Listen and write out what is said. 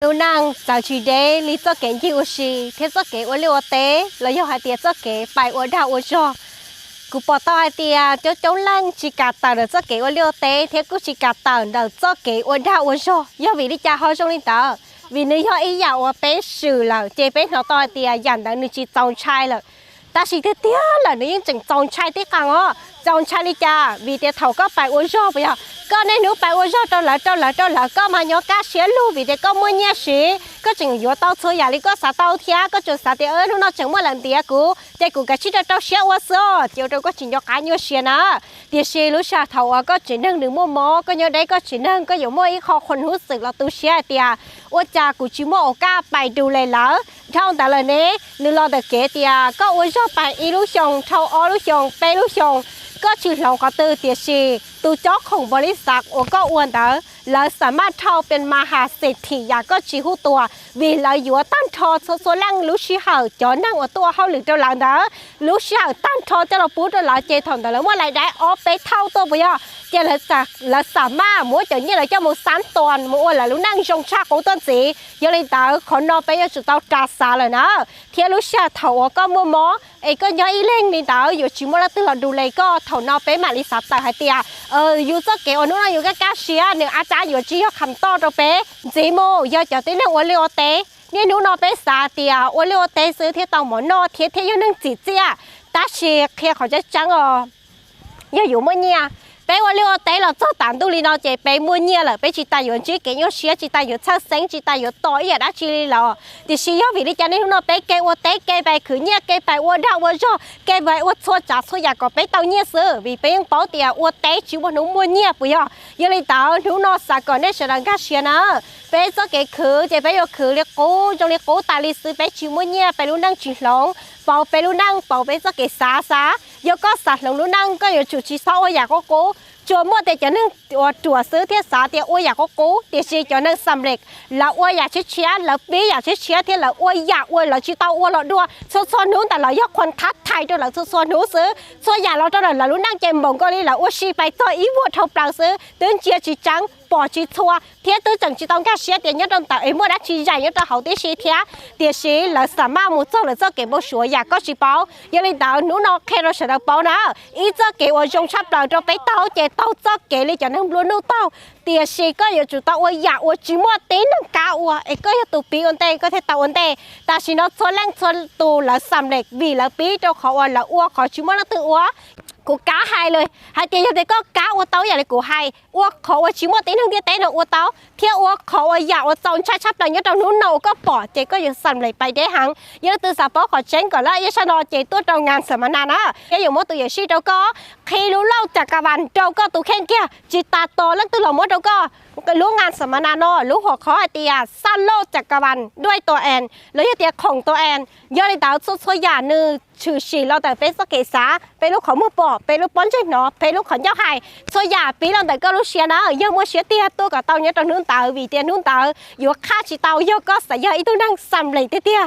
Lưu năng giáo chỉ đế lý cho kén chi oxy thế cho kén ô liu tế là do hai tiệt cho kén bài ô đào ô cho cú bỏ tao hai tiệt cho chống lăng chỉ cả tàu được cho kén ô liu tế thế cú chỉ cả tàu được cho kén ô đào ô cho do vì đi cha hơi trong linh tàu vì nếu họ ý giàu ô bé xử là chế bé nó tao hai tiệt dàn được nữ chỉ trồng trai là ta chỉ thế tiệt là nữ những chừng trồng trai tiệt càng ó trồng trai đi cha vì tiệt thầu có bài ô cho bây giờ có nên nếu bài ô cho cho là có mà nhớ cá xé lu vì tiệt có mua nhẹ xí có chừng vừa tao chơi nhà đi có xả tao thia có chừng xả tiệt ơi nó chừng mỗi lần tiệt cũ tiệt cũ cái chỉ cho tao xé ô sơ chiều đâu có chừng cho cá nhớ xé nè tiệt xé lúc xả thầu có chỉ nâng được mua mỏ có nhớ đấy có chỉ nâng có dùng mua ít kho khôn hút sự là tu xé tiệt ô cha cũ chỉ mua cá bài đủ lại lỡ thao tại là nè nếu lo được kế tiệt có ô cho bài ít lúc xong thao ô lúc xong bé lúc xongก็ชื่อเราก็ตื่นเตียชีตัวเจ้าของบริษัทโอก็อ้วนเด้อเราสามารถเท่าเป็นมหาเศรษฐีอยากก็ชี้หูตัววิเราอยู่ตั้งทอโซลังรู้ชี้เหาจอนั่งว่าตัวเขาหรือเจ้าหลังเด้อรู้ชี้เหาตั้งทอเจ้าเราพูดเราเจถอนแต่แล้วเมื่อไรได้ออไปเท่าตัวไปย่อเจเราสามารถมัวจะเนี่ยเราจะมัวสานตอนมัวอะไรรู้นั่งชงชาของต้นสียังเลยเด้อขอนอไปยังจุดเตาจ่าสาเลยนะเที่ยวรู้ชี้เท่าก็มัวหมอไอ้ก็ย้อยเล่งนี่เด้ออยู่ชิมว่าเราตื่นเราดูเลยก็เท่านอไปมาลิสับแต่ให้เตียอยู่สักเกี่ยวนู้นอยู่ก็กาเชียเนี่ยอาจารย์อยู่ที่เขาคำโต้ตัวเป๊ะจีโมยอดจะตีนั่งวันเลี้ยวเตะเนี่ยนู้นนอเป๊ะสาเตียวันเลี้ยวเตะซื้อที่ตองหมอนอเทียที่ยังนั่งจีเจียตาเชียเคลียเขาจะจังยออยู่เมื่อเนี่ยเป๊ะวันเลี้ยวเตะเราเจ้าต่างตุลีนอเจเป๊ะเมื่อเนี่ยเลยเป๊ะจีตาอยู่จีเกี่ยวเชียจีตาอยู่ชักเซ็งจีตาอยู่ต่อยอย่างนั้นจีลีเราดิฉันยอวิริจานี่นู้นเป๊ะเกวเตะเกไปคือเนี่ยเกไปวันดาววันจ่อเกไปวันชัวจ่าชัวอยากก็เป๊ะเต้าเนี่ยซื้อวิเป๊ะยังเป้าเตียวันเตะชิวันนู้นเมื่อเนี่ยปุยอ่ะยังเลยเต้านู้นนอสากอนได้ฉลังกาเชียนะเป๊ะจะเกคือเจเป๊ะยคือเรียกกูจงเรียกกูตาลิซื้อเป๊ะชิวันเนี่ยไปรู้นั่งจีหลงเป่าไปรู้นั่งเป่าไปจะเกสายก็สัตว์หลงรู้นั่งก็อยู่จุดชี้เศร้าอยากก็กูจวนมั่วแต่จะนึ่งตัวซื้อเทียสาเทียอ้วยอยากก็กู้เทียชีจะนึ่งสำเร็จแล้วอ้วยอยากเชียร์แล้วปีอยากเชียร์เทียแล้วอ้วยอยากอ้วยแล้วชีเต้าอ้วยเราด้วยส่วนนู้นแต่เรายกคนทัดไทยด้วยเราส่วนนู้นซื้อส่วนอยากเราตัวเราลุ้นนั่งเจมบงก็นี่เราอ้วยชีไปตัวอีวัวทองเปล่าซื้อตื่นเชียร์ชีจังปอชีทัวเทียตื่นจังชีต้องแค่เชียร์เทียnhấtต้องแต่เอ็มว่าได้ชีใหญ่nhấtต้องเขาที่ชีเทียเทียชีแล้วสามารถมุ่งเจ้าหรือเจ้าเก็บบ่ชัวอยากก็ชีเป้ายังเลยดาวนู้นนอแค่เราเสด็จเป้านะอีเจ้าเก็บว่าจงชับเราจะไปเต้าเจเต้าเจ้าเกลี่จะนั่งบลูนู่เต้าเตียชีก็อยู่จุดเต้าว่าอยากว่าจีมัวเต้นนั่งกาว่าไอ้ก็อยู่ตัวปีอันเต้ก็เท่าอันเต้แต่ชีน้องชนแรงชนตัวแล้วสำเร็จวีแล้วปีเจ้าเขาว่าแล้วอ้วขอจีมัวนั่งตัวอ้วกูก้าให้เลยให้เตียอยู่เด็กก็ก้าว่าเต้าอย่างไรกูให้อ้วขอว่าจีมัวเต้นนั่งเตี้ยเต้นอ้วเต้าเที่ยวอ้วขอว่าอยากว่าจงชับเราเนี่ยตอนนู้นเราก็ปอดเจก็อยู่สำเร็จไปได้หังยังตัวสาวป้อขอเช็งก่อนละยังชนอเจตัวตรงงานสมนานะยังอยู่มั่วตัวอย่างชีเจ้าก็khiรู้เล่าจากกระวันเราก็ตัวแข่งเกี้ยจิตตาโตแล้วตัวหลงมั่วเราก็รู้งานสมนาโนรู้หัวข้อเตียสั้นโลกจากกระวันด้วยตัวแอนแล้วยังเตียของตัวแอนย่อในดาวช่วยอย่างนึงชื่อชีเราแต่เป็นสเกษาเป็นลูกของมือปอเป็นลูกป้อนใจหนอเป็นลูกของเจ้าไห่ช่วยอย่างปีเราแต่ก็รู้เชียนะยังมั่วเชียเตียตัวกับเตาเนี่ยตอนนู้นเตาวีเตียนู้นเตาอยู่ค่าชีเตาเยอะก็ใส่เยอะอีตัวนั่งซ้ำเลยเตี้ย